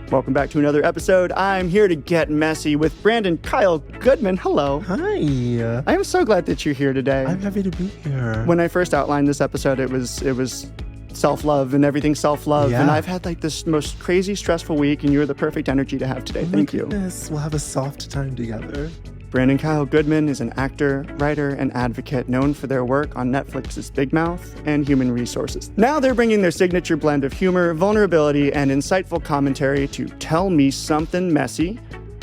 Welcome back to another episode. I'm here to get messy with Brandon Kyle Goodman. Hello. Hi. I am so glad that you're here today. I'm happy to be here. When I first outlined this episode, it was self-love and everything self-love. Yeah. And I've had like this most crazy, stressful week, and you're the perfect energy to have today. Thank you. We'll have a soft time together. Brandon Kyle Goodman is an actor, writer, and advocate known for their work on Netflix's Big Mouth and Human Resources. Now they're bringing their signature blend of humor, vulnerability, and insightful commentary to Tell Me Something Messy,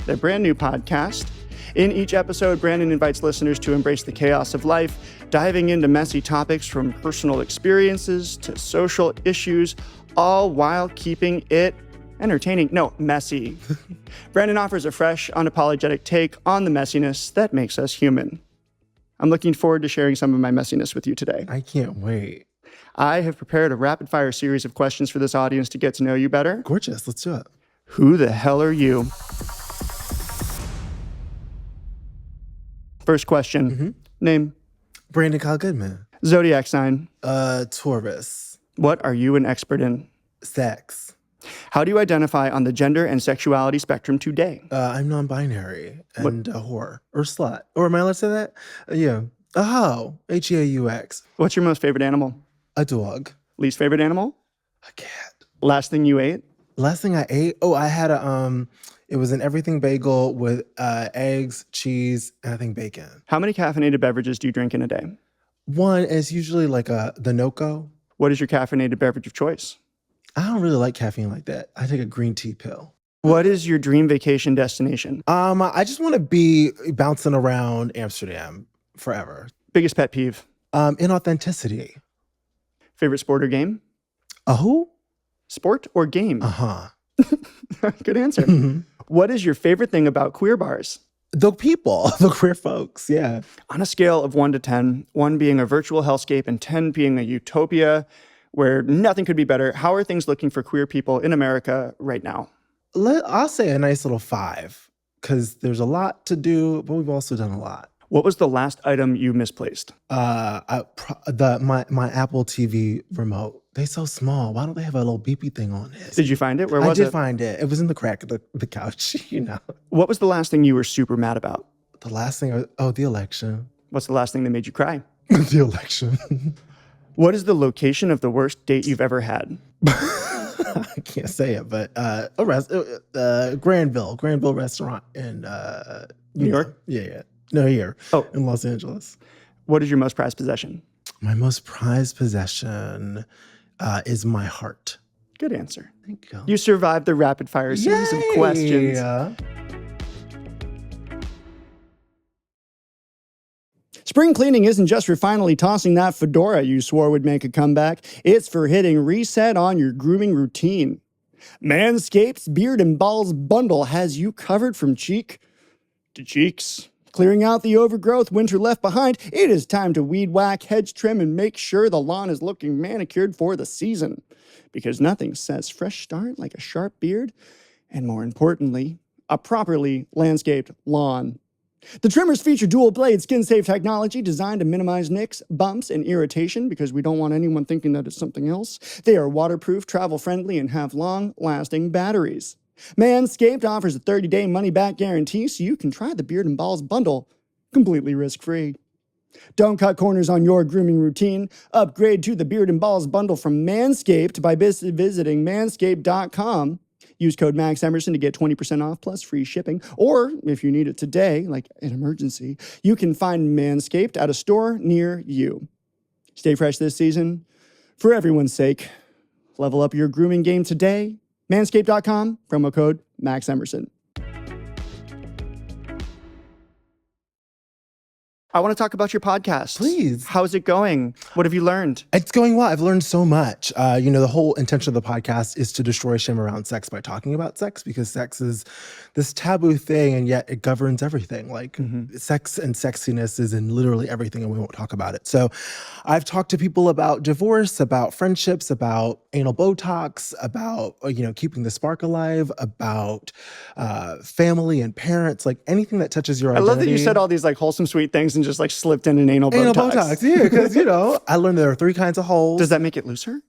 their brand new podcast. In each episode, Brandon invites listeners to embrace the chaos of life, diving into messy topics from personal experiences to social issues, all while keeping it entertaining. No, messy. Brandon offers a fresh, unapologetic take on the messiness that makes us human. I'm looking forward to sharing some of my messiness with you today. I can't wait. I have prepared a rapid-fire series of questions for this audience to get to know you better. Gorgeous. Let's do it. Who the hell are you? First question. Name. Brandon Kyle Goodman. Zodiac sign. Taurus. What are you an expert in? Sex. How do you identify on the gender and sexuality spectrum today? I'm non-binary and a whore or slut. Or am I allowed to say that? Yeah. A hoe. H-E-A-U-X. What's your most favorite animal? A dog. Least favorite animal? A cat. Last thing you ate? Last thing I ate? Oh, I had it was an everything bagel with eggs, cheese, and I think bacon. How many caffeinated beverages do you drink in a day? One is usually like the Noco. What is your caffeinated beverage of choice? I don't really like caffeine like that. I take a green tea pill. What is your dream vacation destination? I just want to be bouncing around Amsterdam forever. Biggest pet peeve? Inauthenticity. Favorite sport or game? A who? Sport or game? Uh-huh. Good answer. What is your favorite thing about queer bars? The people, the queer folks, yeah. On a scale of 1 to 10, 1 being a virtual hellscape and 10 being a utopia where nothing could be better, how are things looking for queer people in America right now? I'll say a nice little 5, because there's a lot to do, but we've also done a lot. What was the last item you misplaced? My Apple TV remote. They're so small. Why don't they have a little beepy thing on it? Did you find it? Where was it? I did find it. It was in the crack of the couch, you know. What was the last thing you were super mad about? The last thing, the election. What's the last thing that made you cry? The election. What is the location of the worst date you've ever had? I can't say it, but Granville Restaurant in New York? Yeah. No, here. Oh, in Los Angeles. What is your most prized possession? My most prized possession is my heart. Good answer. Thank you. You survived the rapid fire series of questions. Spring cleaning isn't just for finally tossing that fedora you swore would make a comeback. It's for hitting reset on your grooming routine. Manscaped's Beard and Balls bundle has you covered from cheek to cheeks. Clearing out the overgrowth winter left behind, it is time to weed whack, hedge trim, and make sure the lawn is looking manicured for the season. Because nothing says fresh start like a sharp beard, and more importantly, a properly landscaped lawn. The trimmers feature dual-blade skin-safe technology designed to minimize nicks, bumps, and irritation because we don't want anyone thinking that it's something else. They are waterproof, travel-friendly, and have long-lasting batteries. Manscaped offers a 30-day money-back guarantee so you can try the Beard and Balls bundle completely risk-free. Don't cut corners on your grooming routine. Upgrade to the Beard and Balls bundle from Manscaped by visiting manscaped.com. Use code MAXEMERSON to get 20% off plus free shipping. Or, if you need it today, like an emergency, you can find Manscaped at a store near you. Stay fresh this season. For everyone's sake, level up your grooming game today. Manscaped.com, promo code MAXEMERSON. I want to talk about your podcast. Please. How's it going? What have you learned? It's going well. I've learned so much. The whole intention of the podcast is to destroy shame around sex by talking about sex, because sex is this taboo thing, and yet it governs everything. Like sex and sexiness is in literally everything, and we won't talk about it. So I've talked to people about divorce, about friendships, about anal Botox, about, keeping the spark alive, about family and parents, like anything that touches your identity. I love that you said all these like wholesome, sweet things and just like slipped in an anal Botox. Yeah, because, I learned there are 3 kinds of holes. Does that make it looser?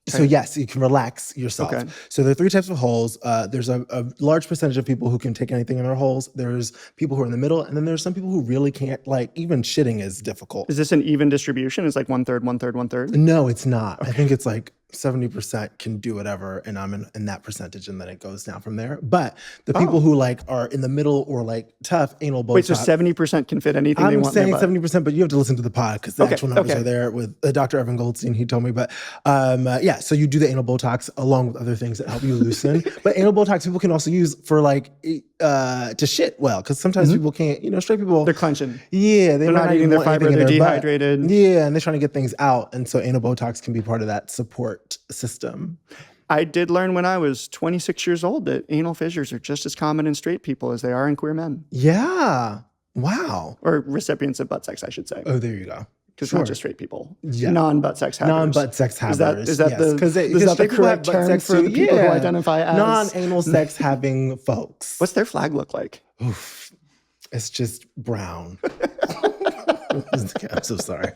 So yes, you can relax yourself. Okay. So there are 3 types of holes. There's a large percentage of people who can take anything in their holes. There's people who are in the middle, and then there's some people who really can't. Like even shitting is difficult. Is this an even distribution? It's like 1/3, 1/3, 1/3? No, it's not. Okay. I think it's like 70% can do whatever, and I'm in that percentage, and then it goes down from there. But the people who like are in the middle or like tough anal Botox. Wait, so 70% can fit anything they want? I'm saying 70%, but you have to listen to the pod because the actual numbers are there with Dr. Evan Goldstein. He told me, but yeah. So you do the anal Botox along with other things that help you loosen. But anal Botox people can also use for like to shit well, because sometimes people can't. Straight people, they're clenching. Yeah, they're not eating their fiber. They're dehydrated. Yeah, and they're trying to get things out, and so anal Botox can be part of that support system. I did learn when I was 26 years old that anal fissures are just as common in straight people as they are in queer men. Yeah. Wow. Or recipients of butt sex, I should say. Oh, there you go. Because not just straight people. Yeah. Non-butt sex havers. Non-butt sex havers. Is that the correct term for the people who identify as? Non-anal sex having folks. What's their flag look like? Oof. It's just brown. I'm so sorry.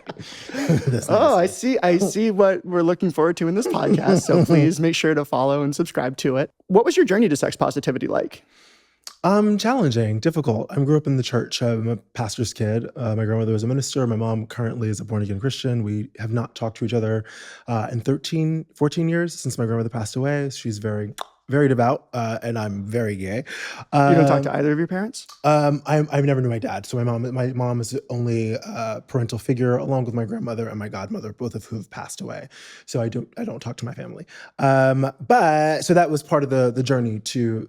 I see what we're looking forward to in this podcast. So please make sure to follow and subscribe to it. What was your journey to sex positivity like? Challenging, difficult. I grew up in the church. I'm a pastor's kid. My grandmother was a minister. My mom currently is a born-again Christian. We have not talked to each other in 14 years since my grandmother passed away. She's very devout, and I'm very gay. You don't talk to either of your parents? I've never knew my dad. So my mom is the only parental figure, along with my grandmother and my godmother, both of who have passed away. So I don't talk to my family. But so that was part of the journey to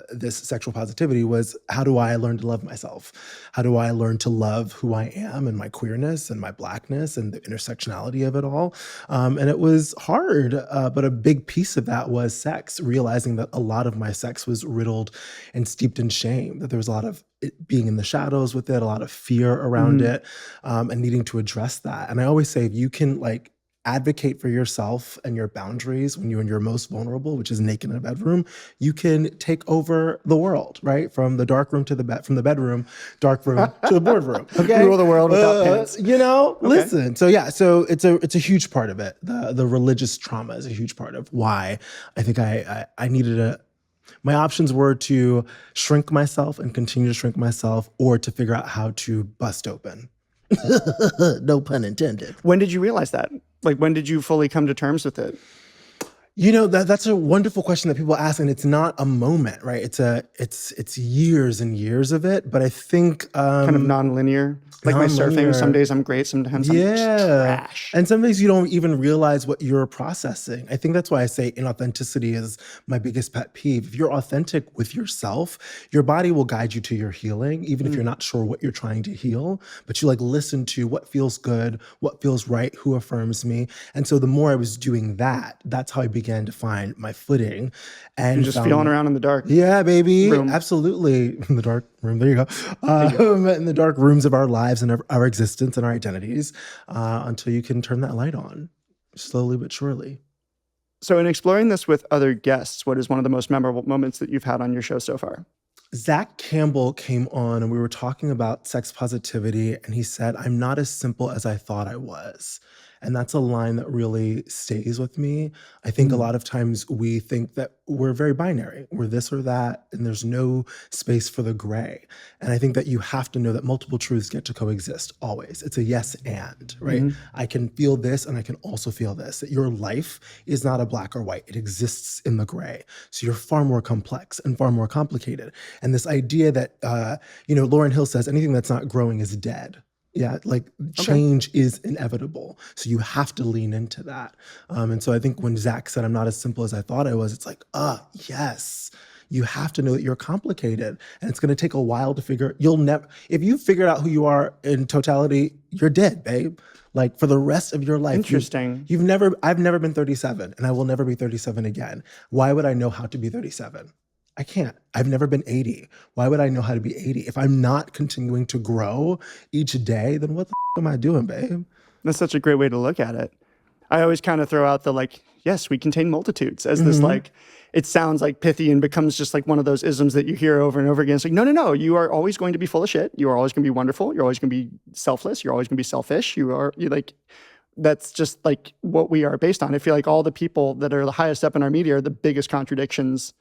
this sexual positivity, was how do I learn to love myself? How do I learn to love who I am and my queerness and my blackness and the intersectionality of it all? And it was hard, but a big piece of that was sex, realizing that a lot of my sex was riddled and steeped in shame, that there was a lot of it being in the shadows with it, a lot of fear around it, and needing to address that. And I always say, if you can like advocate for yourself and your boundaries when you're in your most vulnerable, which is naked in a bedroom, you can take over the world, right? From the dark room to the bed, from the bedroom, dark room to the boardroom. Okay, rule the world without pants. Listen. So yeah, so it's a huge part of it. The religious trauma is a huge part of why I think I needed my options were to shrink myself and continue to shrink myself, or to figure out how to bust open. No pun intended. When did you realize that? Like, when did you fully come to terms with it? That's a wonderful question that people ask, and it's not a moment, right? It's years and years of it, but I think kind of non-linear. Like my surfing, some days I'm great, sometimes I'm just trash. And some days you don't even realize what you're processing. I think that's why I say inauthenticity is my biggest pet peeve. If you're authentic with yourself, your body will guide you to your healing, even if you're not sure what you're trying to heal. But you like listen to what feels good, what feels right, who affirms me. And so the more I was doing that, that's how I began to find my footing. And you're just feeling around in the dark. Yeah, baby. Absolutely. In the dark room. There you go. In the dark rooms of our lives and our existence and our identities, until you can turn that light on, slowly but surely. So in exploring this with other guests, what is one of the most memorable moments that you've had on your show so far? Zach Campbell came on and we were talking about sex positivity, and he said, "I'm not as simple as I thought I was." And that's a line that really stays with me. I think a lot of times we think that we're very binary. We're this or that, and there's no space for the gray. And I think that you have to know that multiple truths get to coexist always. It's a yes and, right? I can feel this and I can also feel this. That your life is not a black or white. It exists in the gray. So you're far more complex and far more complicated. And this idea that, Lauryn Hill says anything that's not growing is dead. Yeah, like change is inevitable. So you have to lean into that. And so I think when Zach said, "I'm not as simple as I thought I was," it's like, yes. You have to know that you're complicated, and it's going to take a while to if you figured out who you are in totality, you're dead, babe. Like for the rest of your life. Interesting. I've never been 37, and I will never be 37 again. Why would I know how to be 37? I can't. I've never been 80. Why would I know how to be 80? If I'm not continuing to grow each day, then what the am I doing, babe? That's such a great way to look at it. I always kind of throw out the yes, we contain multitudes as this it sounds like pithy and becomes just like one of those isms that you hear over and over again. It's like, no. You are always going to be full of shit. You are always going to be wonderful. You're always going to be selfless. You're always going to be selfish. that's just like what we are based on. I feel like all the people that are the highest up in our media are the biggest contradictions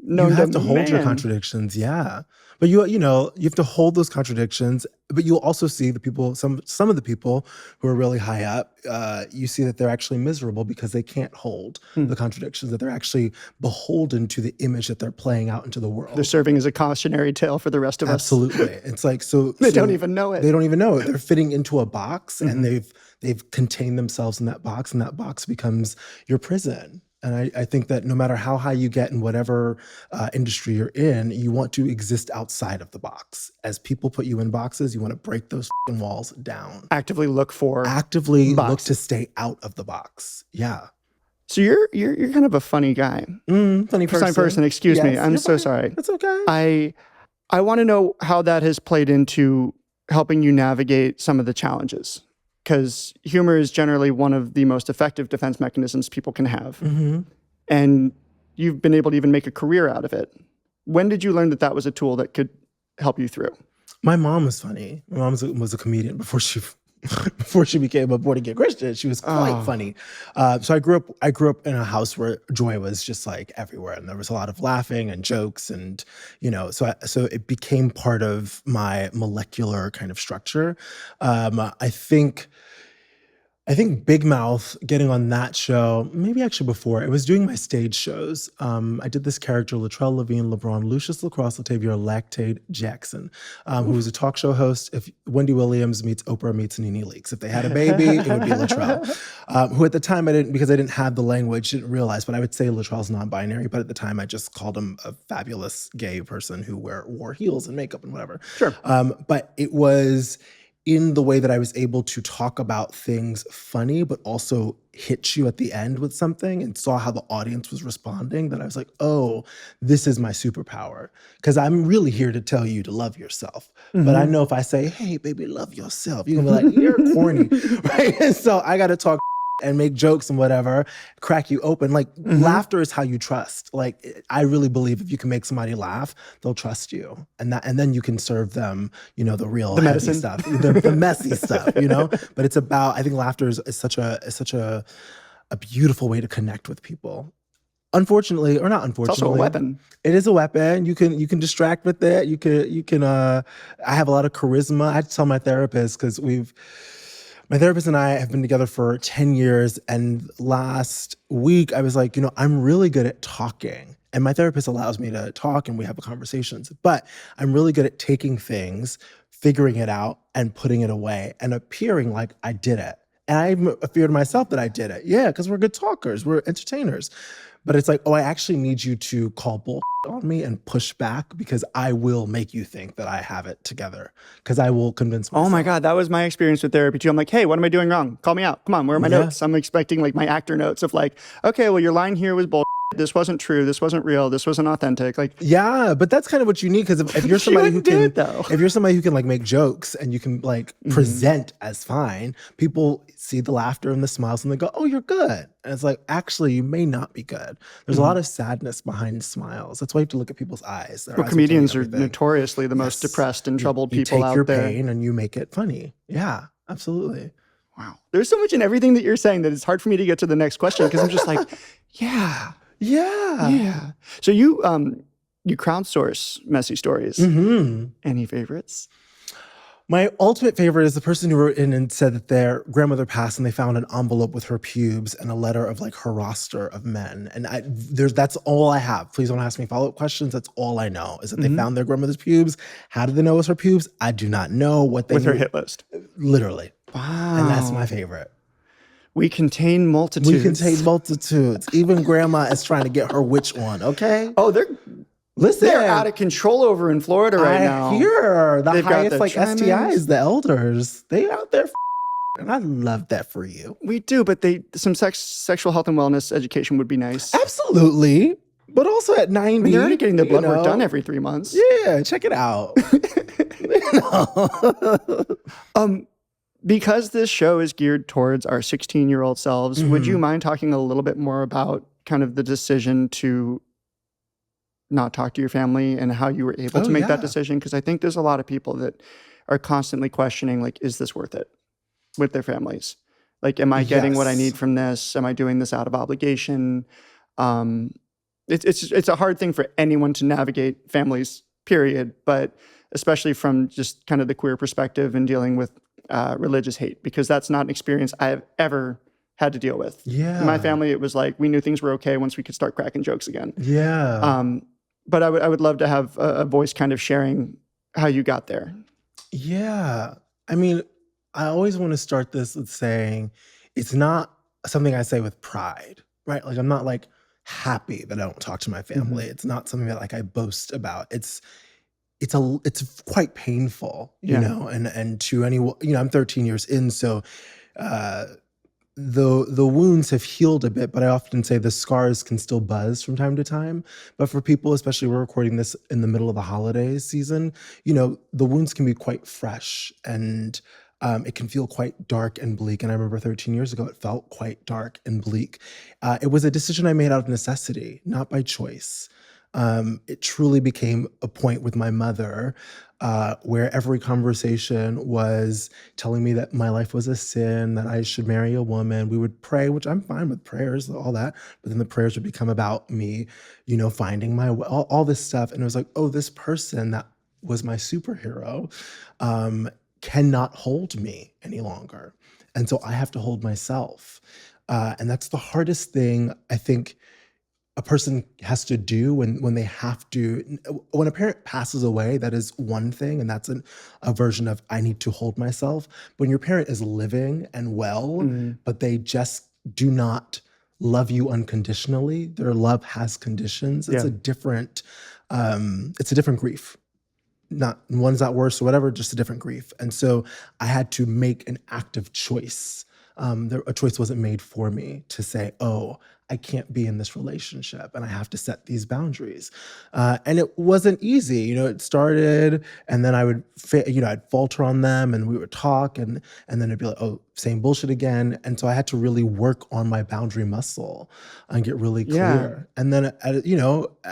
known You have to hold your man. contradictions, yeah. But you have to hold those contradictions. But you'll also see the people, some of the people who are really high up. You see that they're actually miserable because they can't hold the contradictions. That they're actually beholden to the image that they're playing out into the world. They're serving as a cautionary tale for the rest of us. Absolutely, it's like they don't even know it. They don't even know it. They're fitting into a box, and they've contained themselves in that box, and that box becomes your prison. And I think that no matter how high you get in whatever industry you're in, you want to exist outside of the box. As people put you in boxes, you want to break those walls down. Actively look look to stay out of the box. Yeah. So you're kind of a funny guy. Funny person. Excuse me. I'm so sorry. That's okay. I want to know how that has played into helping you navigate some of the challenges. Because humor is generally one of the most effective defense mechanisms people can have. And you've been able to even make a career out of it. When did you learn that that was a tool that could help you through? My mom was funny. My mom was a comedian before she became a born-again Christian. She was quite funny. So I grew up in a house where joy was just like everywhere, and there was a lot of laughing and jokes, and so it became part of my molecular kind of structure. I think Big Mouth, getting on that show, maybe actually before, I was doing my stage shows. I did this character, Latrell Levine, LeBron, Lucius Lacrosse, Latavia, Lactate Jackson, who was a talk show host. If Wendy Williams meets Oprah meets Nene Leakes. If they had a baby, it would be Latrell, who at the time because I didn't have the language, didn't realize, but I would say Latrell's non-binary, but at the time I just called him a fabulous gay person who wore heels and makeup and whatever. Sure. But it was in the way that I was able to talk about things funny, but also hit you at the end with something, and saw how the audience was responding, that I was like, oh, this is my superpower. Because I'm really here to tell you to love yourself. But I know if I say, hey, baby, love yourself, you're going to be like, you're corny, right? And so I got to talk and make jokes and whatever, crack you open. Like, laughter is how you trust. Like, I really believe if you can make somebody laugh, they'll trust you. And then you can serve them, the real heavy medicine stuff, the messy stuff, But it's about, I think laughter is such a beautiful way to connect with people. Unfortunately, or not unfortunately. It's also a weapon. It is a weapon. You can distract with it. You can, I have a lot of charisma. I had to tell my therapist, because my therapist and I have been together for 10 years, and last week I was like, I'm really good at talking. And my therapist allows me to talk and we have conversations, but I'm really good at taking things, figuring it out, and putting it away and appearing like I did it. And I even feared myself that I did it. Yeah, because we're good talkers, we're entertainers. But it's like, oh, I actually need you to call bull on me and push back, because I will make you think that I have it together, because I will convince myself. Oh my God, that was my experience with therapy too. I'm like, hey, what am I doing wrong? Call me out. Come on, where are my notes? I'm expecting like my actor notes of like, okay, well, your line here was bull. This wasn't true. This wasn't real. This wasn't authentic. Like, yeah, but that's kind of what you need, because if you're somebody who can, if you're somebody who can like make jokes and you can like present as fine, people see the laughter and the smiles and they go, oh, you're good. And it's like, actually, you may not be good. There's a lot of sadness behind smiles. That's why you have to look at people's eyes. Well, comedians are notoriously the most depressed and troubled people out there. You take your pain and you make it funny. Yeah, absolutely. Wow. There's so much in everything that you're saying that it's hard for me to get to the next question, because I'm just like, yeah. So you crowdsource messy stories. Any favorites? My ultimate favorite is the person who wrote in and said that their grandmother passed and they found an envelope with her pubes and a letter of like her roster of men. And that's all I have. Please don't ask me follow-up questions. That's all I know, is that they found their grandmother's pubes. How did they know it was her pubes? I do not know. What they with her hit list. Literally. Wow. And that's my favorite. We contain multitudes. We contain multitudes. Even grandma is trying to get her witch on, okay? Oh, they're out of control over in Florida right now. I hear the highest like STIs, the elders. They out there and I love that for you. We do, but some sexual health and wellness education would be nice. Absolutely. But also at 90. I mean, they're already getting their blood work done every 3 months. Yeah, check it out. Because this show is geared towards our 16-year-old selves, would you mind talking a little bit more about kind of the decision to not talk to your family and how you were able to make that decision? Because I think there's a lot of people that are constantly questioning, like, is this worth it with their families? Like, am I getting what I Yes. need from this? Am I doing this out of obligation? Um, it's a hard thing for anyone to navigate, families, period, but especially from just kind of the queer perspective and dealing with religious hate, because that's not an experience I have ever had to deal with. In my Yeah. family, it was like we knew things were okay once we could start cracking jokes again. Yeah. But I would love to have a voice kind of sharing how you got there. Yeah. I mean, I always want to start this with saying it's not something I say with pride, right? Like I'm not like happy that I don't talk to my family. It's not something that like I boast about. It's quite painful, you Yeah. know, and to anyone, you know, I'm 13 years in, so uh the wounds have healed a bit, but I often say the scars can still buzz from time to time. But for people, especially we're recording this in the middle of the holiday season, you know, the wounds can be quite fresh and it can feel quite dark and bleak. And I remember 13 years ago, it felt quite dark and bleak. It was a decision I made out of necessity, not by choice. It truly became a point with my mother where every conversation was telling me that my life was a sin, that I should marry a woman. We would pray, which I'm fine with prayers, all that. But then the prayers would become about me, you know, finding my way, all this stuff. And it was like, oh, this person that was my superhero cannot hold me any longer. And so I have to hold myself. And that's the hardest thing I think a person has to do when they have to. When a parent passes away, that is one thing, and that's a version of I need to hold myself. When your parent is living and well, but they just do not love you unconditionally, their love has conditions. It's Yeah. it's a different grief. Not one's not worse or whatever, just a different grief. And so I had to make an active choice. A choice wasn't made for me to say, oh, I can't be in this relationship and I have to set these boundaries. And it wasn't easy. You know, it started and then I would, I'd falter on them and we would talk and then it'd be like, oh, same bullshit again. And so I had to really work on my boundary muscle and get really Yeah. clear. And then,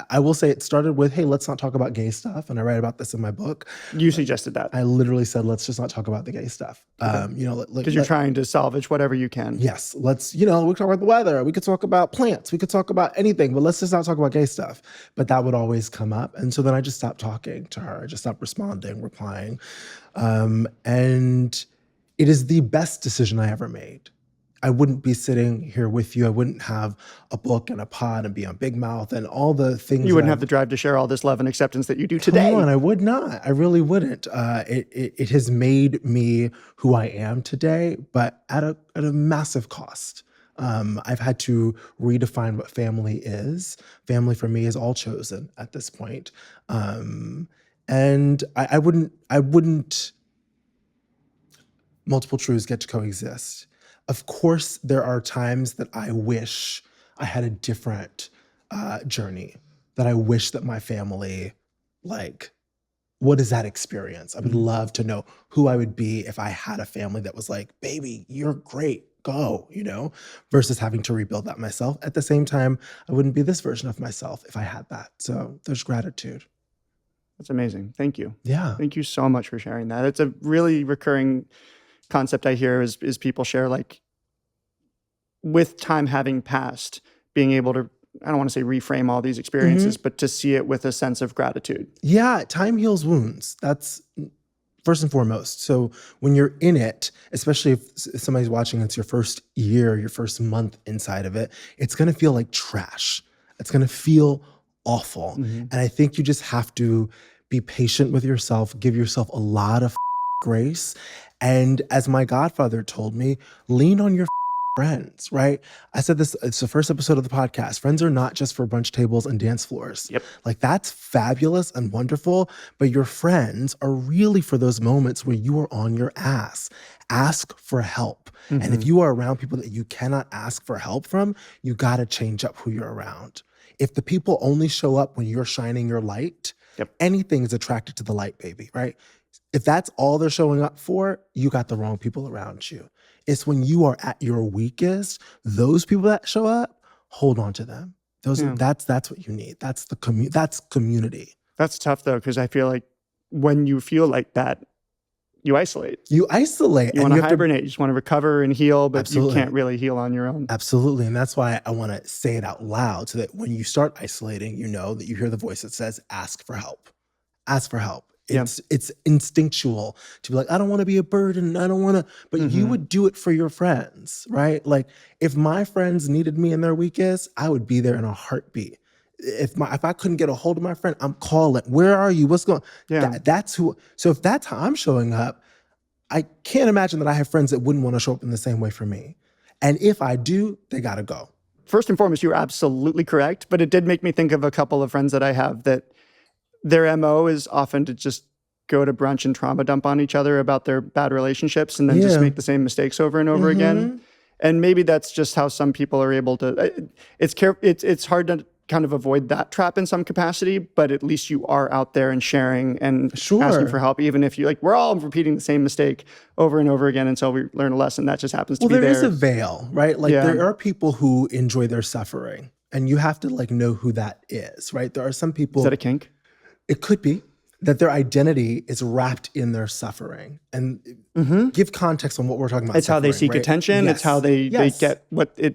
I will say it started with, hey, let's not talk about gay stuff. And I write about this in my book. You suggested that. I literally said, let's just not talk about the gay stuff. Because you're trying to salvage whatever you can. Yes, let's, we could talk about the weather. We could talk about plants. We could talk about anything, but let's just not talk about gay stuff. But that would always come up. And so then I just stopped talking to her. I just stopped responding, replying. And it is the best decision I ever made. I wouldn't be sitting here with you. I wouldn't have a book and a pod and be on Big Mouth and all the things. You wouldn't have the drive to share all this love and acceptance that you do today. Come on, I would not. I really wouldn't. It has made me who I am today, but at a massive cost. I've had to redefine what family is. Family for me is all chosen at this point. And I wouldn't multiple truths get to coexist. Of course, there are times that I wish I had a different journey, that I wish that my family, what is that experience? I would love to know who I would be if I had a family that was like, baby, you're great, go, versus having to rebuild that myself. At the same time, I wouldn't be this version of myself if I had that. So there's gratitude. That's amazing. Thank you. Yeah. Thank you so much for sharing that. It's a really recurring concept I hear is people share, like, with time having passed, being able to, I don't want to say reframe all these experiences, but to see it with a sense of gratitude. Yeah, time heals wounds. That's first and foremost. So when you're in it, especially if somebody's watching, it's your first year, your first month inside of it, it's going to feel like trash. It's going to feel awful. And I think you just have to be patient with yourself, give yourself a lot of grace. And as my godfather told me, lean on your friends, right? I said this, it's the first episode of the podcast. Friends are not just for brunch tables and dance floors. Yep. Like, that's fabulous and wonderful, but your friends are really for those moments where you are on your ass. Ask for help. And if you are around people that you cannot ask for help from, you got to change up who you're around. If the people only show up when you're shining your light, anything is attracted to the light, baby, right? If that's all they're showing up for, you got the wrong people around you. It's when you are at your weakest, those people that show up, hold on to them. That's what you need. That's community. That's tough though, because I feel like when you feel like that, you isolate. You isolate. You want to hibernate. You just want to recover and heal, but Absolutely. you can't really heal on your own. Absolutely. And that's why I want to say it out loud so that when you start isolating, you know that you hear the voice that says, ask for help. Ask for help. It's instinctual to be like, I don't want to be a burden. I don't want to, but you would do it for your friends, right? Like if my friends needed me in their weakest, I would be there in a heartbeat. If I couldn't get a hold of my friend, I'm calling. Where are you? What's going on? Yeah. That's who. So if that's how I'm showing up, I can't imagine that I have friends that wouldn't want to show up in the same way for me. And if I do, they got to go. First and foremost, you're absolutely correct, but it did make me think of a couple of friends that I have that their MO is often to just go to brunch and trauma dump on each other about their bad relationships and then just make the same mistakes over and over again. And maybe that's just how some people are able to, it's hard to kind of avoid that trap in some capacity, but at least you are out there and sharing and asking for help, even if you like, we're all repeating the same mistake over and over again until we learn a lesson. That just happens to be there. Well, there is a veil, right? Like there are people who enjoy their suffering and you have to like know who that is, right? There are some people. Is that a kink? It could be that their identity is wrapped in their suffering. And give context on what we're talking about. It's how they seek attention. Yes. It's how they get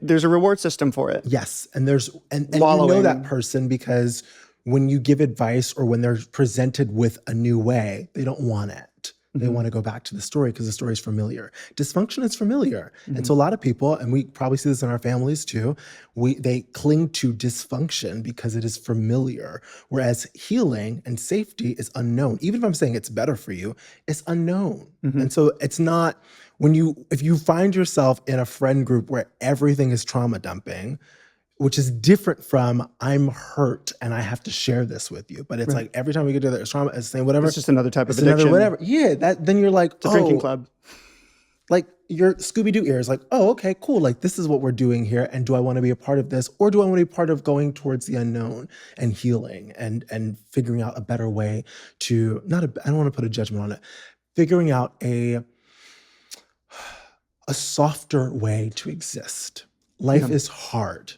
there's a reward system for it. Yes. And and you know that person because when you give advice or when they're presented with a new way, they don't want it. They want to go back to the story because the story is familiar. Dysfunction is familiar. And so a lot of people, and we probably see this in our families too, they cling to dysfunction because it is familiar. Whereas healing and safety is unknown. Even if I'm saying it's better for you, it's unknown. And so it's not, if you find yourself in a friend group where everything is trauma dumping, which is different from I'm hurt and I have to share this with you. But it's like every time we get together, it's trauma, it's saying whatever. It's just another type of addiction. Whatever. Yeah, then you're like, it's a drinking club. Like your Scooby-Doo ear is like, oh, okay, cool. Like this is what we're doing here. And do I want to be a part of this? Or do I want to be part of going towards the unknown and healing and figuring out a better way to, I don't want to put a judgment on it, figuring out a softer way to exist. Life is hard.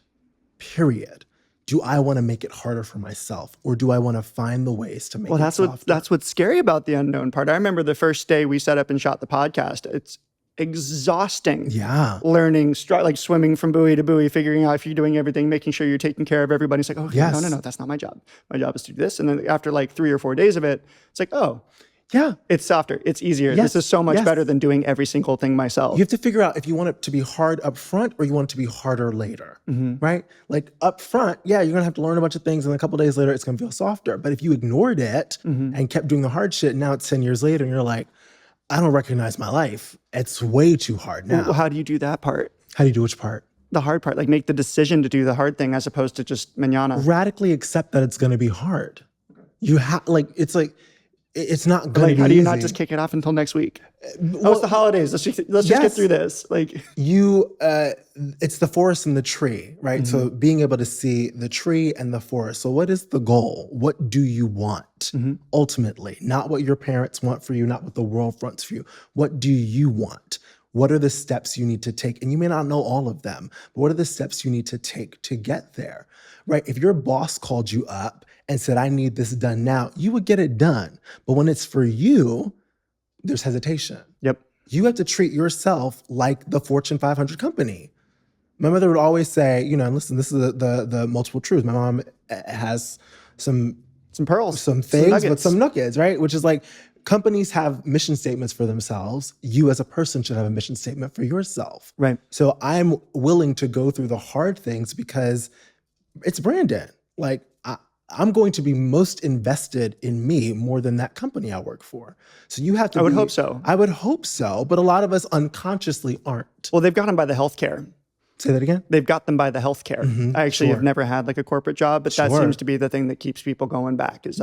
Period. Do I want to make it harder for myself or do I want to find the ways to make it softer? That's what's scary about the unknown part. I remember the first day we set up and shot the podcast. It's exhausting. Yeah. Learning, like swimming from buoy to buoy, figuring out if you're doing everything, making sure you're taking care of everybody. It's like, oh, no, that's not my job. My job is to do this. And then after like 3 or 4 days of it, it's like, oh, yeah, it's softer. It's easier. Yes. This is so much better than doing every single thing myself. You have to figure out if you want it to be hard up front or you want it to be harder later, right? Like up front, you're going to have to learn a bunch of things and a couple days later, it's going to feel softer. But if you ignored it and kept doing the hard shit, and now it's 10 years later and you're like, I don't recognize my life. It's way too hard now. Well, how do you do that part? How do you do which part? The hard part, like make the decision to do the hard thing as opposed to just mañana. Radically accept that it's going to be hard. You have it's not going to be how do you easy. not just kick it off until next week? It's the holidays. Let's just get through this. Like it's the forest and the tree, right? So being able to see the tree and the forest. So what is the goal? What do you want ultimately? Not what your parents want for you, not what the world wants for you. What do you want? What are the steps you need to take? And you may not know all of them, but what are the steps you need to take to get there, right? If your boss called you up and said, I need this done now, you would get it done. But when it's for you, there's hesitation. Yep. You have to treat yourself like the Fortune 500 company. My mother would always say, and listen, this is the multiple truths. My mom has some pearls, some things, but some nuggets, right? Which is like, companies have mission statements for themselves. You as a person should have a mission statement for yourself. Right. So I'm willing to go through the hard things because it's Brandon. Like I'm going to be most invested in me more than that company I work for. So you have to I would hope so. I would hope so. But a lot of us unconsciously aren't. Well, they've got them by the healthcare. Say that again? They've got them by the healthcare. I actually have never had like a corporate job, but that seems to be the thing that keeps people going back is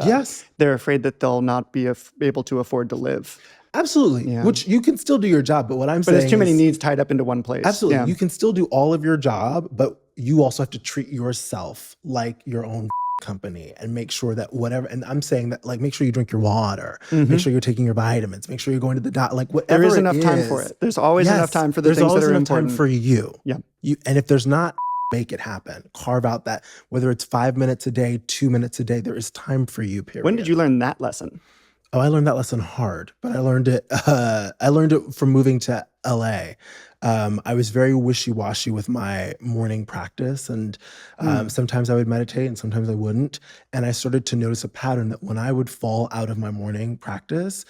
they're afraid that they'll not be able to afford to live. Absolutely. Yeah. Which you can still do your job. But what I'm saying there's too many needs tied up into one place. Absolutely. Yeah. You can still do all of your job, but you also have to treat yourself like your own company and make sure that whatever, and I'm saying that like make sure you drink your water, make sure you're taking your vitamins, make sure you're going to the doctor, like whatever. There is enough time for it. There's always enough time for the things that are important. There's always enough time for you. Yeah. And if there's not, make it happen. Carve out that, whether it's 5 minutes a day, 2 minutes a day, there is time for you, period. When did you learn that lesson? Oh, I learned that lesson hard, but I learned it. I learned it from moving to LA. I was very wishy-washy with my morning practice, and sometimes I would meditate, and sometimes I wouldn't. And I started to notice a pattern that when I would fall out of my morning practice,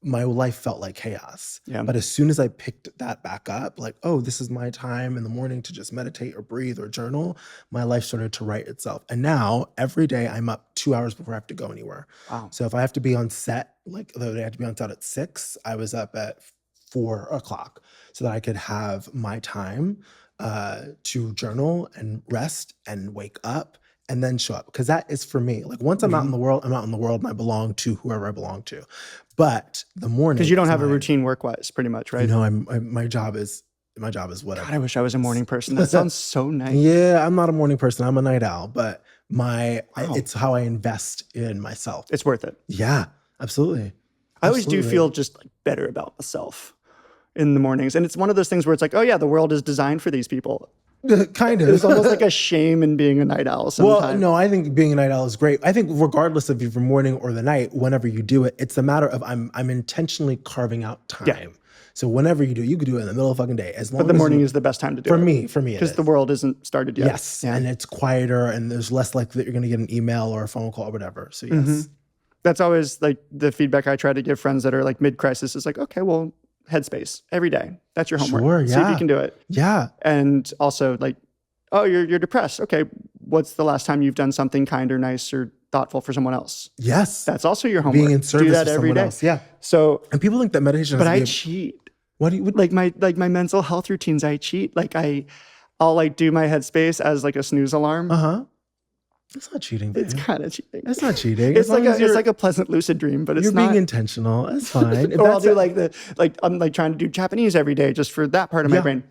my life felt like chaos. Yeah. But as soon as I picked that back up, like, oh, this is my time in the morning to just meditate or breathe or journal, my life started to right itself. And now every day I'm up 2 hours before I have to go anywhere. Wow. So if I have to be on set, like the other day I had to be on set at 6, I was up at 4 o'clock so that I could have my time to journal and rest and wake up and then show up. Because that is for me. Like once I'm out in the world, I'm out in the world and I belong to whoever I belong to. But the morning, because you don't have a routine work-wise, pretty much, right? No, my job is whatever. God, I wish I was a morning person. That sounds so nice. Yeah, I'm not a morning person. I'm a night owl, but it's how I invest in myself. It's worth it. Yeah, absolutely. I always do feel just like better about myself in the mornings, and it's one of those things where it's like, oh yeah, the world is designed for these people. Kind of. It's almost like a shame in being a night owl sometimes. Well, no, I think being a night owl is great. I think regardless of if you're morning or the night, whenever you do it, it's a matter of I'm intentionally carving out time. Yeah. So whenever you do, you could do it in the middle of the fucking day. But the morning is the best time to do it. For me, because the world isn't started yet. Yes, and it's quieter, and there's less likely that you're going to get an email or a phone call or whatever. So yes. That's always like the feedback I try to give friends that are like mid-crisis is like, okay, well, headspace every day. That's your homework. Sure, yeah. See if you can do it. Yeah. And also like, oh, you're depressed. Okay, what's the last time you've done something kind or nice or thoughtful for someone else? Yes. That's also your homework. Being in service do that to every someone day. else. Yeah. So, and people think that meditation. But I cheat. What do you like my mental health routines? I cheat. Like I'll like do my headspace as like a snooze alarm. It's not cheating, babe. It's kind of cheating. It's not cheating. It's like a pleasant lucid dream, but it's you're not. being intentional. It's fine. Or I'll do I'm like trying to do Japanese every day just for that part of my brain.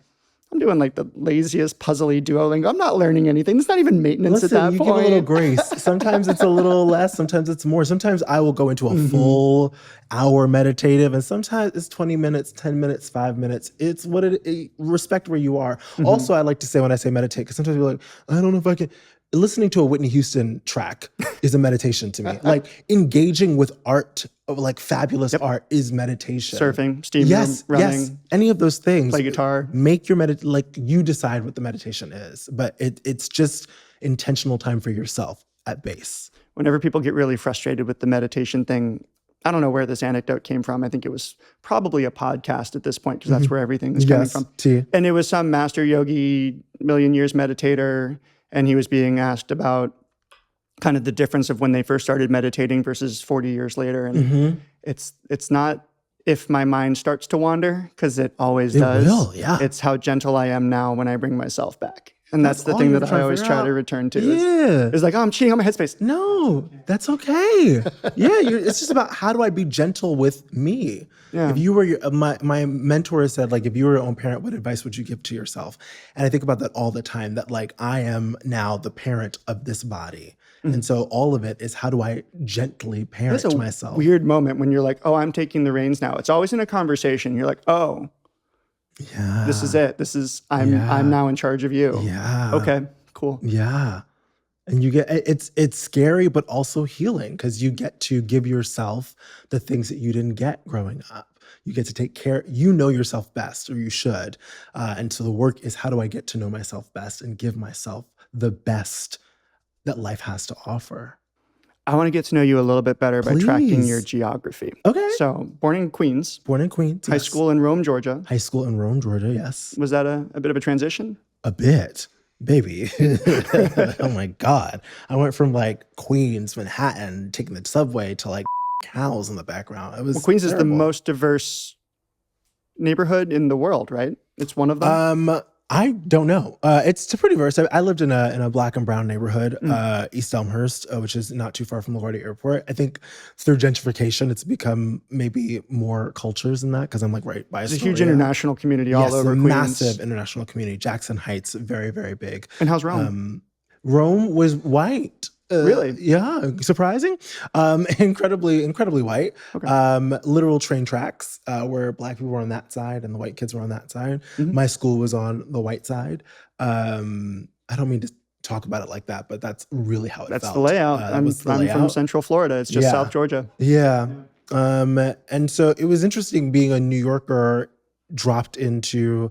I'm doing like the laziest puzzly Duolingo. I'm not learning anything. It's not even maintenance at that you point. Give a little grace. Sometimes it's a little less. Sometimes it's more. Sometimes I will go into a full hour meditative, and sometimes it's 20 minutes, 10 minutes, 5 minutes. It's what respect where you are. Also, I like to say when I say meditate, because sometimes you're like, I don't know if I can. Listening to a Whitney Houston track is a meditation to me. Like engaging with art, like fabulous art, is meditation. Surfing, steam running. Yes, any of those things. Play guitar. Make your like you decide what the meditation is, but it's just intentional time for yourself at base. Whenever people get really frustrated with the meditation thing, I don't know where this anecdote came from. I think it was probably a podcast at this point because that's where everything is coming from. And it was some master yogi, million years meditator. And he was being asked about kind of the difference of when they first started meditating versus 40 years later. And it's not if my mind starts to wander, because it always does. It will, yeah. It's how gentle I am now when I bring myself back. And that's the thing that I always try to return to. Yeah. Is like, oh, I'm cheating on my headspace. No, that's okay. It's just about how do I be gentle with me? Yeah. If you were my mentor said, like, if you were your own parent, what advice would you give to yourself? And I think about that all the time, that like I am now the parent of this body. And so all of it is how do I gently parent myself? Weird moment when you're like, oh, I'm taking the reins now. It's always in a conversation. You're like, oh, yeah, this is it. I'm now in charge of you. Yeah. Okay, cool. Yeah. And you get, it's scary, but also healing, because you get to give yourself the things that you didn't get growing up. You get to take care, you know yourself best, or you should. And so the work is, how do I get to know myself best and give myself the best that life has to offer? I want to get to know you a little bit better by tracking your geography. Okay. So, born in Queens. High school in Rome, Georgia. High school in Rome, Georgia, yes. Was that a bit of a transition? A bit. Baby. Oh my God. I went from like Queens, Manhattan, taking the subway to like cows in the background. It was Queens terrible. is the most diverse neighborhood in the world, right? It's one of them? I don't know. It's pretty diverse. I lived in a black and brown neighborhood, East Elmhurst, which is not too far from LaGuardia Airport. I think through gentrification, it's become maybe more cultures than that, because I'm like right by Astoria. There's a huge international community all over Queens. Massive international community. Jackson Heights, very, very big. And how's Rome? Rome was white. Really? Yeah. Surprising. Incredibly white. Okay. Literal train tracks where black people were on that side and the white kids were on that side. My school was on the white side. I don't mean to talk about it like that, but that's really how it felt. That's the layout. I'm from Central Florida. It's just South Georgia. Yeah. And so it was interesting being a New Yorker dropped into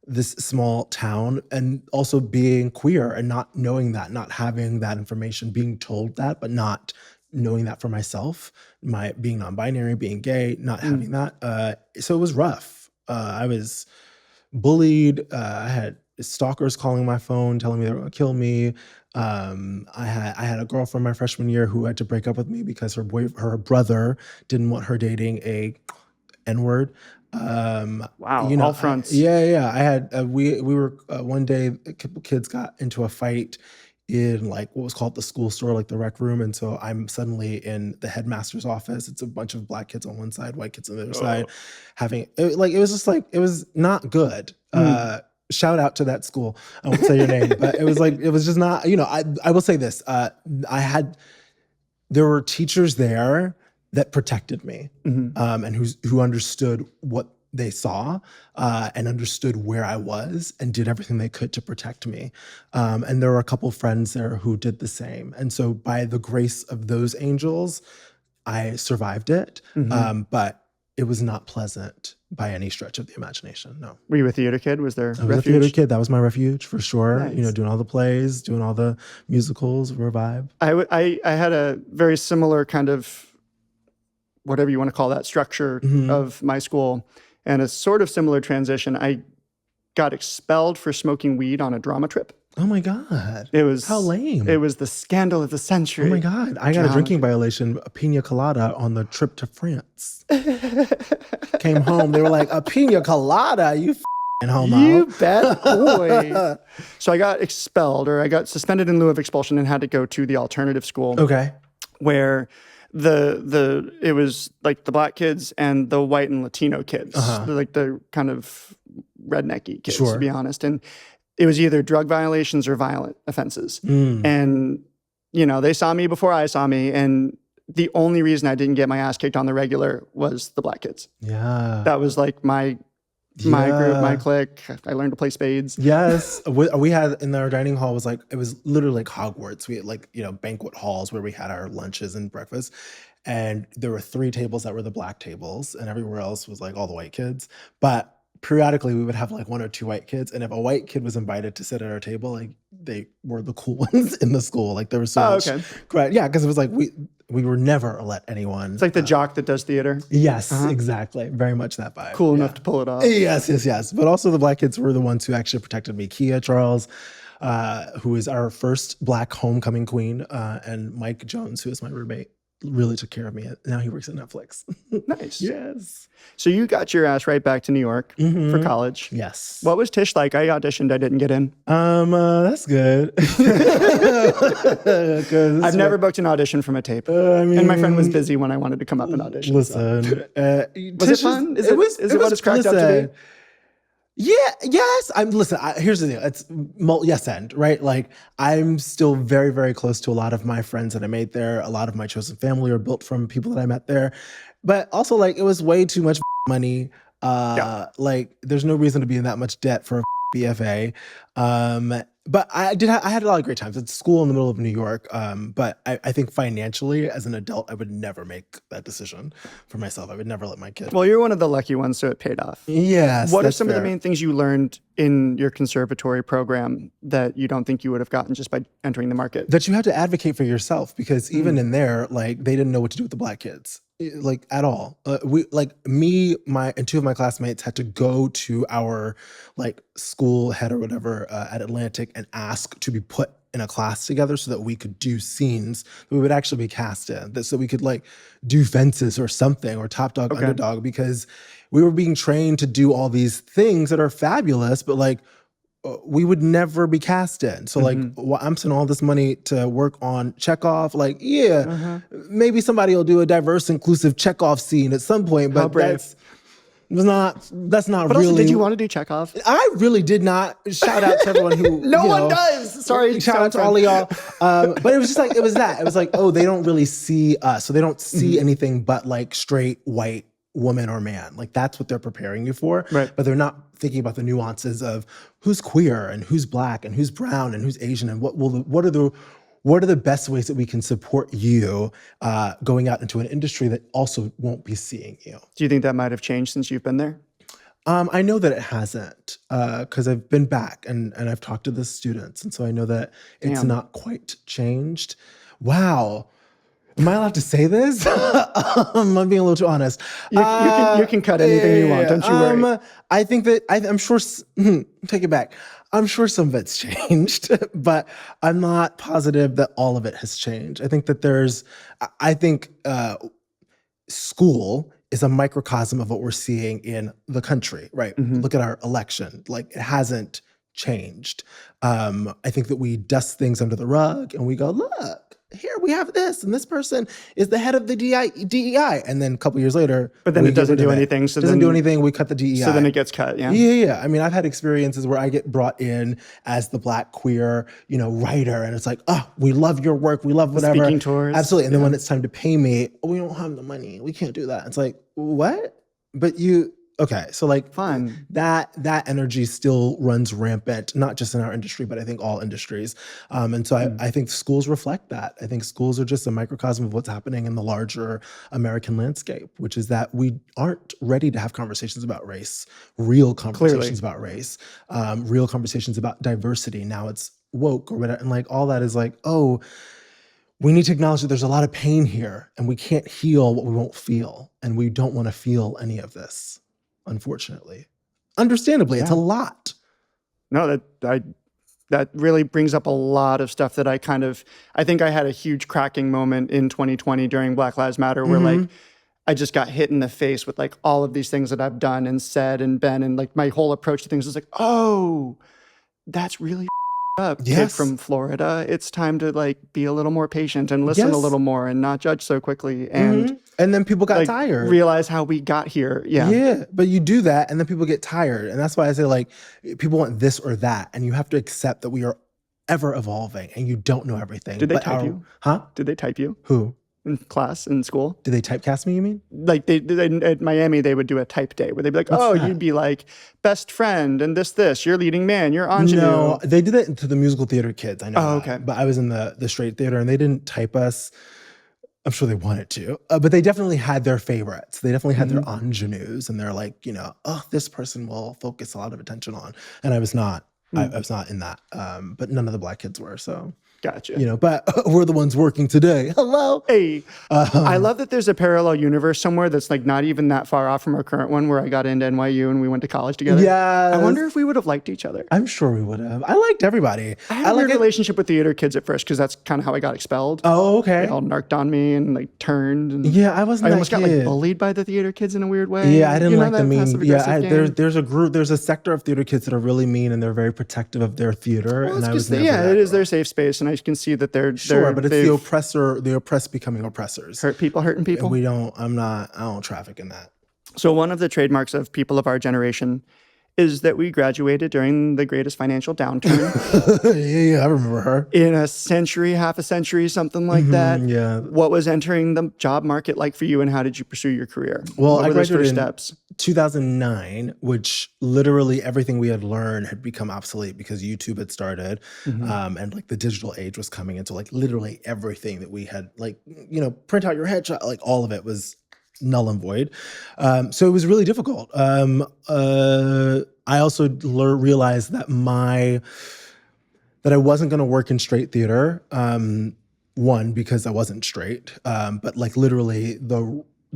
this small town and also being queer and not knowing that, not having that information, being told that, but not knowing that for myself, my being non-binary, being gay, not having that. So it was rough. I was bullied. I had stalkers calling my phone, telling me they were gonna kill me. I had a girlfriend my freshman year who had to break up with me because her brother didn't want her dating a N-word. Wow, all fronts. Yeah. I had we were one day a couple kids got into a fight in like what was called the school store, like the rec room, and so I'm suddenly in the headmaster's office. It's a bunch of black kids on one side, white kids on the other side, it was not good. Shout out to that school. I won't say your name, but it was just not. I will say this. There were teachers there that protected me, and who understood what they saw and understood where I was and did everything they could to protect me. And there were a couple friends there who did the same. And so by the grace of those angels, I survived it. But it was not pleasant by any stretch of the imagination, no. Were you a theater kid? Was there I was a theater kid. That was my refuge for sure. Nice. Doing all the plays, doing all the musicals, Revive. I had a very similar kind of, whatever you want to call that, structure of my school, and a sort of similar transition. I got expelled for smoking weed on a drama trip. Oh my God. It was how lame. It was the scandal of the century. Oh my God. I got a drinking violation, a pina colada on the trip to France. Came home. They were like, a pina colada, you homo. You bet, boy. So I got expelled, or I got suspended in lieu of expulsion and had to go to the alternative school. Okay. Where it was like the black kids and the white and Latino kids, like the kind of rednecky kids, to be honest. And it was either drug violations or violent offenses. And, they saw me before I saw me. And the only reason I didn't get my ass kicked on the regular was the black kids. Yeah. That was like my group, my clique. I learned to play spades. Yes. We had in our dining hall it was literally like Hogwarts. We had banquet halls where we had our lunches and breakfast. And there were 3 tables that were the black tables and everywhere else was like all the white kids. But periodically we would have like 1 or 2 white kids. And if a white kid was invited to sit at our table, like they were the cool ones in the school. Like there was so much. Okay. Yeah. Cause it was like, we were never let anyone. It's like the jock that does theater. Yes, exactly. Very much that vibe. Cool enough to pull it off. Yes. But also the black kids were the ones who actually protected me. Kia Charles, who is our first black homecoming queen, and Mike Jones, who is my roommate, really took care of me. Now he works at Netflix. Nice. Yes. So you got your ass right back to New York for college. Yes. What was Tisch like? I auditioned. I didn't get in. That's good. I've never booked an audition from a tape. And my friend was busy when I wanted to come up and audition. Listen. Was it fun? Is it what it's cracked up to be? Yeah, yes. Here's the deal. It's yes and, right? Like I'm still very, very close to a lot of my friends that I made there. A lot of my chosen family are built from people that I met there. But also like it was way too much money. Like there's no reason to be in that much debt for a BFA. But I had a lot of great times. It's school in the middle of New York. But I think financially as an adult, I would never make that decision for myself. I would never let my kid. Well, you're one of the lucky ones, so it paid off. Yes. What are some of the main things you learned in your conservatory program that you don't think you would have gotten just by entering the market? That you have to advocate for yourself, because even in there, like they didn't know what to do with the black kids. Like at all. Me and 2 of my classmates had to go to our like school head or whatever at Atlantic and ask to be put in a class together so that we could do scenes that we would actually be cast in, so we could like do fences or something, or top dog, underdog, because we were being trained to do all these things that are fabulous, but like we would never be cast in. So like I'm spending all this money to work on Chekhov. Like, maybe somebody will do a diverse, inclusive Chekhov scene at some point, but that's not but really. Also, did you want to do Chekhov? I really did not. Shout out to everyone who no one does. Sorry. Shout out to all of y'all. But it was just like, it was like, oh, they don't really see us. So they don't see anything but like straight white woman or man. Like that's what they're preparing you for. Right. But they're not thinking about the nuances of who's queer and who's black and who's brown and who's Asian and what are the what are the best ways that we can support you going out into an industry that also won't be seeing you? Do you think that might have changed since you've been there? I know that it hasn't because I've been back and I've talked to the students. And so I know that it's not quite changed. Wow. Am I allowed to say this? I'm being a little too honest. You can cut anything you want. Don't you worry. I think that I'm sure. Take it back. I'm sure some of it's changed, but I'm not positive that all of it has changed. I think that school is a microcosm of what we're seeing in the country, right? Look at our election. Like, it hasn't changed. I think that we dust things under the rug and we go, look, here we have this, and this person is the head of the DEI. And then a couple years later, but then it doesn't do anything. So doesn't do anything. We cut the DEI. So then it gets cut. Yeah. Yeah. I mean, I've had experiences where I get brought in as the Black queer, writer, and it's like, oh, we love your work, we love whatever. Speaking tours. Absolutely. And then when it's time to pay me, we don't have the money. We can't do that. It's like, what? But okay, so like, fine. That energy still runs rampant, not just in our industry, but I think all industries. And so I think schools reflect that. I think schools are just a microcosm of what's happening in the larger American landscape, which is that we aren't ready to have conversations about race, real conversations about race, real conversations about diversity. Now it's woke or whatever. And like, all that is like, oh, we need to acknowledge that there's a lot of pain here and we can't heal what we won't feel. And we don't want to feel any of this. Unfortunately, understandably, it's a lot. No, that really brings up a lot of stuff that I think I had a huge cracking moment in 2020 during Black Lives Matter where like I just got hit in the face with like all of these things that I've done and said and been, and like my whole approach to things is like, oh, that's really up, kid from Florida. It's time to like be a little more patient and listen a little more and not judge so quickly. And then people got tired. Realize how we got here. Yeah, but you do that and then people get tired. And that's why I say like people want this or that. And you have to accept that we are ever evolving and you don't know everything. Did they type you? Huh? Did they type you? Who? In class, in school? Did they typecast me, you mean? Like they at Miami, they would do a type day where they'd be like, you'd be like best friend and this, you're leading man, you're ingenue. No, they did it to the musical theater kids. I know. Oh, okay. But I was in the straight theater and they didn't type us. I'm sure they wanted to, but they definitely had their favorites. They definitely had their ingenues and they're like, this person will focus a lot of attention on. And I was not. I was not in that. But none of the Black kids were, so. Gotcha. But we're the ones working today. Hello. Hey. I love that there's a parallel universe somewhere that's like not even that far off from our current one where I got into NYU and we went to college together. Yeah. I wonder if we would have liked each other. I'm sure we would have. I liked everybody. I had a weird relationship with theater kids at first because that's kind of how I got expelled. Oh, okay. They all narked on me and like turned. And I wasn't. I almost got like bullied by the theater kids in a weird way. Yeah, I didn't like the mean. Yeah, there's a group. There's a sector of theater kids that are really mean and they're very protective of their theater. Well, and I was never it is their safe space, and I can see that they're but it's the oppressed becoming oppressors. Hurting people. And I don't traffic in that. So one of the trademarks of people of our generation is that we graduated during the greatest financial downturn. I remember her. In a century, half a century, something like that. Yeah. What was entering the job market like for you, and how did you pursue your career? Well, what I were those graduated first steps? in 2009, which literally everything we had learned had become obsolete because YouTube had started and like the digital age was coming in. So like literally everything that we had like, print out your headshot, like all of it was null and void. So it was really difficult. I also realized that I wasn't going to work in straight theater. One, because I wasn't straight, but like literally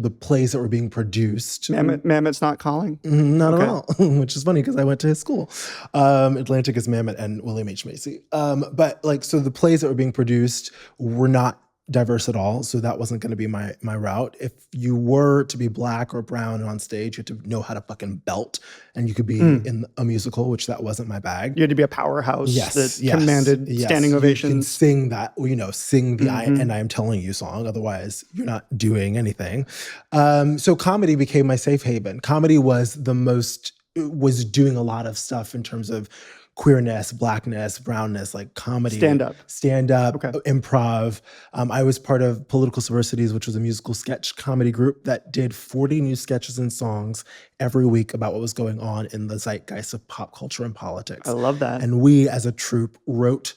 the plays that were being produced. Mamet's not calling? Not at all, which is funny because I went to his school. Atlantic is Mamet and William H. Macy. But like, so the plays that were being produced were not diverse at all, so that wasn't going to be my route. If you were to be Black or brown on stage, you had to know how to fucking belt, and you could be in a musical, which that wasn't my bag. You had to be a powerhouse that commanded standing ovations. You can sing that, sing the And I Am Telling You song, otherwise you're not doing anything. So comedy became my safe haven. Comedy was doing a lot of stuff in terms of queerness, Blackness, brownness, like comedy. Stand-up, improv. I was part of Political Subversities, which was a musical sketch comedy group that did 40 new sketches and songs every week about what was going on in the zeitgeist of pop culture and politics. I love that. And we, as a troupe, wrote,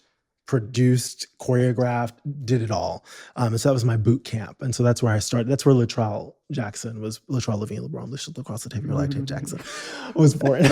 produced, choreographed, did it all. And so that was my boot camp. And so that's where I started. That's where Latrell Jackson was. Latrell Levine, LeBron, across the table, your life, Jackson was born.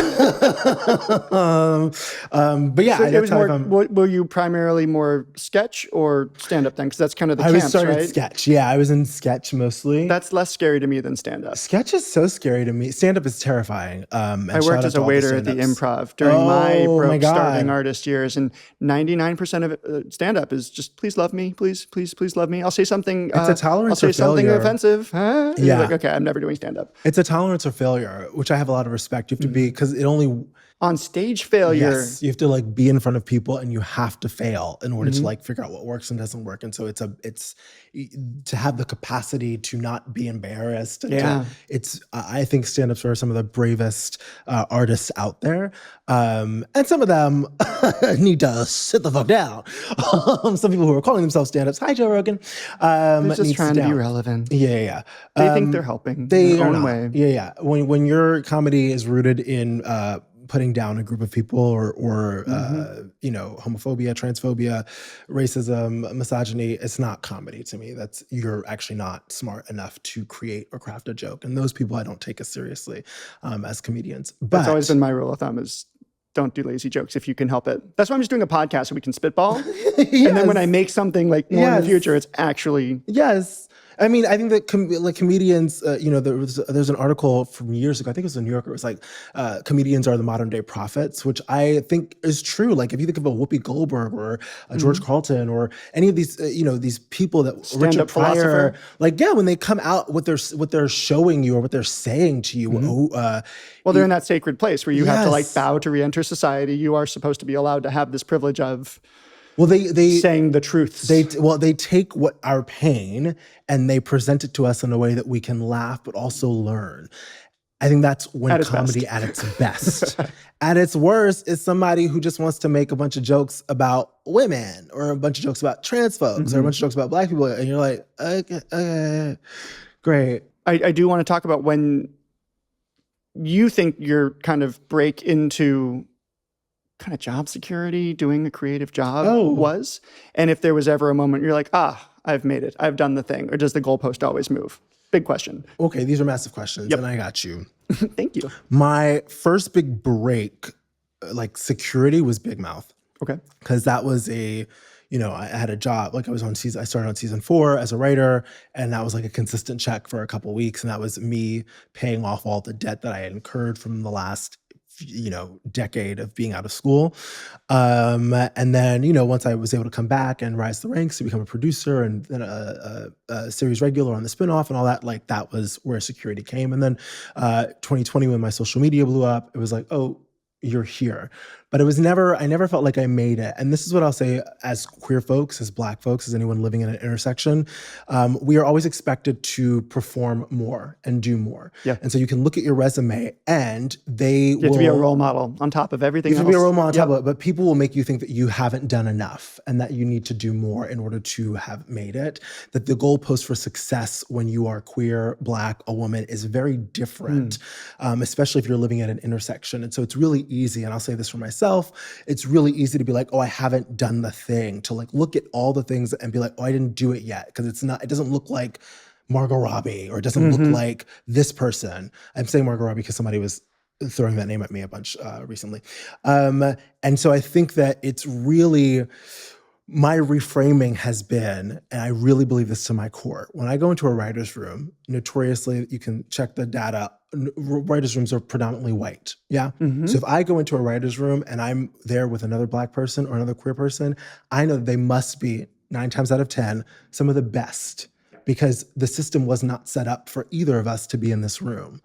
But yeah, So it was that's how more, were you primarily more sketch or stand-up then? Because that's kind of the I camps, was started right? sketch. Yeah, I was in sketch mostly. That's less scary to me than stand-up. Sketch is so scary to me. Stand-up is terrifying. And I worked as a waiter at the Improv during my broke, starving artist years, and 99% of it, stand-up is just, please love me, please love me. I'll say something. It's a tolerance I'll say of failure. something offensive. Huh? Yeah. You're like, okay, I'm never doing stand-up. It's a tolerance of failure, which I have a lot of respect. You have to be, because it only... On stage failure. Yes, you have to like be in front of people and you have to fail in order to like figure out what works and doesn't work. And so it's to have the capacity to not be embarrassed. And I think stand-ups are some of the bravest artists out there. And some of them need to sit the fuck down. Some people who are calling themselves stand-ups, hi Joe Rogan. They're just trying to be relevant. Yeah. They think they're helping they in their are own not. way. Yeah. When your comedy is rooted in putting down a group of people or homophobia, transphobia, racism, misogyny, it's not comedy to me. You're actually not smart enough to create or craft a joke. And those people I don't take as seriously as comedians. But that's always been my rule of thumb is don't do lazy jokes if you can help it. That's why I'm just doing a podcast so we can spitball. Yes. And then when I make something like more in the future, it's actually... Yes. I mean, I think that comedians, there's an article from years ago, I think it was in New Yorker, it was like, comedians are the modern day prophets, which I think is true. Like if you think of a Whoopi Goldberg or a George Carlton or any of these, these people that Richard Pryor, when they come out, what they're showing you or what they're saying to you. Well, they're in that sacred place where you have to like bow to re-enter society. You are supposed to be allowed to have this privilege of... Well, they saying the truths. They take what our pain and they present it to us in a way that we can laugh, but also learn. I think that's when comedy at its best. At its worst is somebody who just wants to make a bunch of jokes about women or a bunch of jokes about trans folks or a bunch of jokes about black people. And you're like, okay, great. I do want to talk about when you think your kind of break into kind of job security, doing a creative job was, and if there was ever a moment you're like, I've made it, I've done the thing, or does the goalpost always move? Big question. Okay, these are massive questions, and I got you. Thank you. My first big break, like security, was Big Mouth. Okay. Because that was I had a job, like I started on season 4 as a writer, and that was like a consistent check for a couple of weeks, and that was me paying off all the debt that I had incurred from the last decade of being out of school. And then, once I was able to come back and rise the ranks to become a producer and then a series regular on the spinoff and all that, like that was where security came. And then 2020, when my social media blew up, it was like, oh, you're here. But I never felt like I made it. And this is what I'll say as queer folks, as Black folks, as anyone living in an intersection, we are always expected to perform more and do more. Yeah. And so you can look at your resume and you have to be a role model on top of everything else. You have to be a role model on top of it, but people will make you think that you haven't done enough and that you need to do more in order to have made it. That the goalpost for success when you are queer, Black, a woman is very different, especially if you're living at an intersection. And so it's really easy, and I'll say this for myself, it's really easy to be like, oh, I haven't done the thing, to like look at all the things and be like, oh, I didn't do it yet, because it doesn't look like Margot Robbie, or it doesn't look like this person. I'm saying Margot Robbie because somebody was throwing that name at me a bunch recently. And so I think that it's really... my reframing has been, and I really believe this to my core, when I go into a writer's room, notoriously, you can check the data, writer's rooms are predominantly white, yeah? So if I go into a writer's room and I'm there with another Black person or another queer person, I know that they must be, 9 times out of 10, some of the best, because the system was not set up for either of us to be in this room.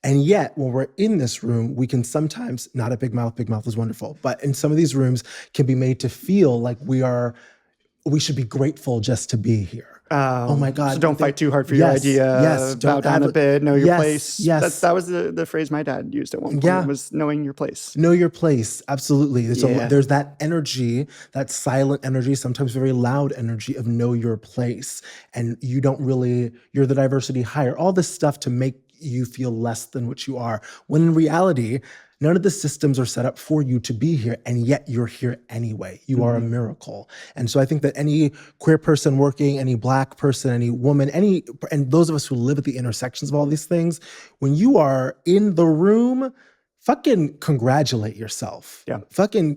And yet, when we're in this room, we can sometimes, not at Big Mouth is wonderful, but in some of these rooms can be made to feel like we should be grateful just to be here. Oh my God. So don't fight too hard for your idea. Yes. Bow down a bit, know your place. Yes. That was the phrase my dad used at one point, was knowing your place. Know your place, absolutely. There's that energy, that silent energy, sometimes very loud energy of know your place. And you're the diversity hire, all this stuff to make you feel less than what you are. When in reality, None of the systems are set up for you to be here, and yet you're here anyway. You are a miracle. And so I think that any queer person working, any Black person, any woman, and those of us who live at the intersections of all these things, when you are in the room, fucking congratulate yourself. Yeah. Fucking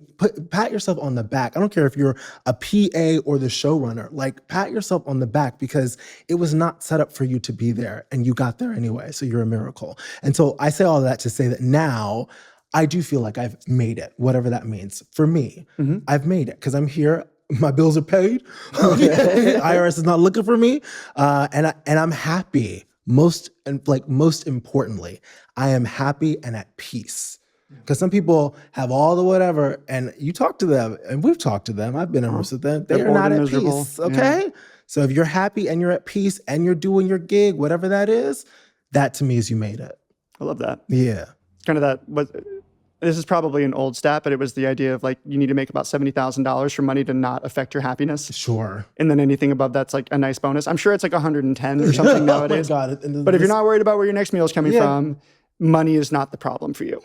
pat yourself on the back. I don't care if you're a PA or the showrunner. Like, pat yourself on the back because it was not set up for you to be there and you got there anyway. So you're a miracle. And so I say all of that to say that now I do feel like I've made it, whatever that means. For me, I've made it because I'm here. My bills are paid. IRS is not looking for me. And I'm happy. Most importantly, I am happy and at peace. Because some people have all the whatever, and you talk to them, and we've talked to them. I've been in rooms with them. They are not at peace. Okay, so if you're happy and you're at peace and you're doing your gig, whatever that is, that to me is you made it. I love that. Yeah, it's kind of that. This is probably an old stat, but it was the idea of like you need to make about $70,000 for money to not affect your happiness. Sure. And then anything above that's like a nice bonus. I'm sure it's like 110 or something nowadays. Oh my God. But if you're not worried about where your next meal is coming from, money is not the problem for you.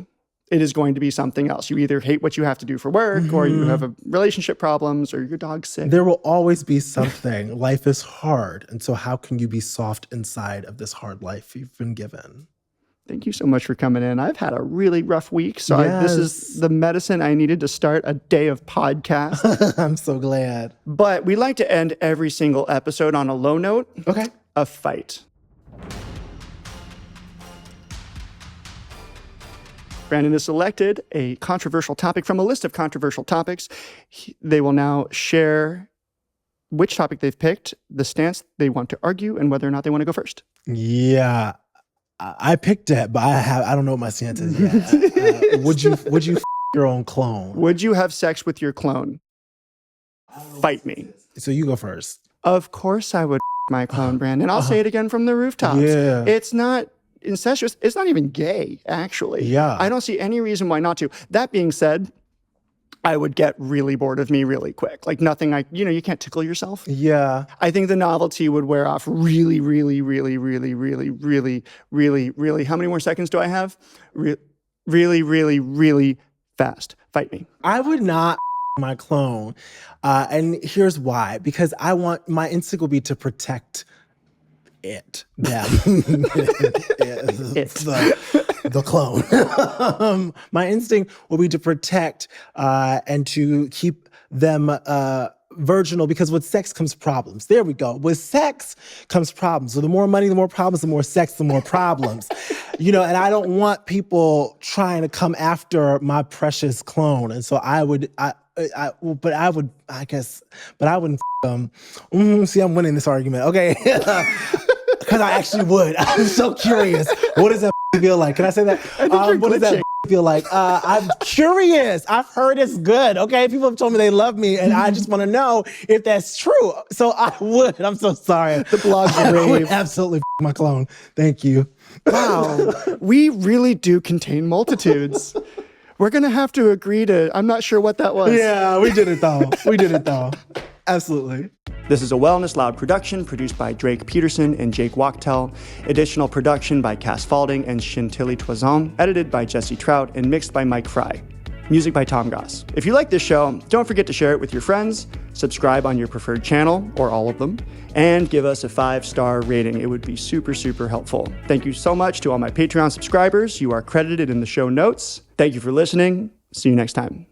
It is going to be something else. You either hate what you have to do for work, or you have relationship problems, or your dog's sick. There will always be something. Life is hard. And so how can you be soft inside of this hard life you've been given? Thank you so much for coming in. I've had a really rough week, so this is the medicine I needed to start a day of podcast. I'm so glad. But we like to end every single episode on a low note. Okay. A fight. Brandon has selected a controversial topic from a list of controversial topics. They will now share which topic they've picked, the stance they want to argue, and whether or not they want to go first. Yeah. I picked it, but I don't know what my stance is yet. Would you f your own clone? Would you have sex with your clone? Fight me. So you go first. Of course I would f my clone, Brandon. I'll say it again from the rooftops. Yeah. It's not incestuous. It's not even gay, actually. Yeah. I don't see any reason why not to. That being said, I would get really bored of me really quick. Like nothing, you can't tickle yourself. Yeah. I think the novelty would wear off really, really, really, really, really, really, really, really. How many more seconds do I have? Really, really, really fast. Fight me. I would not my clone. And here's why. Because my instinct will be to protect them. The clone. My instinct will be to protect and to keep them virginal, because with sex comes problems. There we go. With sex comes problems. So the more money, the more problems, the more sex, the more problems. And I don't want people trying to come after my precious clone. And so I wouldn't see, I'm winning this argument. Okay. Because I actually would. I'm so curious. What does that feel like? Can I say that? What does that feel like? I'm curious. I've heard it's good. Okay, people have told me they love me, and I just want to know if that's true. So I would. I'm so sorry. The blog's rave. Absolutely my clone. Thank you. Wow. We really do contain multitudes. We're going to have to agree to, I'm not sure what that was. Yeah, we did it though. Absolutely. This is a Wellness Loud production produced by Drake Peterson and Jake Wachtel. Additional production by Cass Falding and Chantilly Toison. Edited by Jesse Trout and mixed by Mike Fry. Music by Tom Goss. If you like this show, don't forget to share it with your friends, subscribe on your preferred channel, or all of them, and give us a 5-star rating. It would be super, super helpful. Thank you so much to all my Patreon subscribers. You are credited in the show notes. Thank you for listening. See you next time.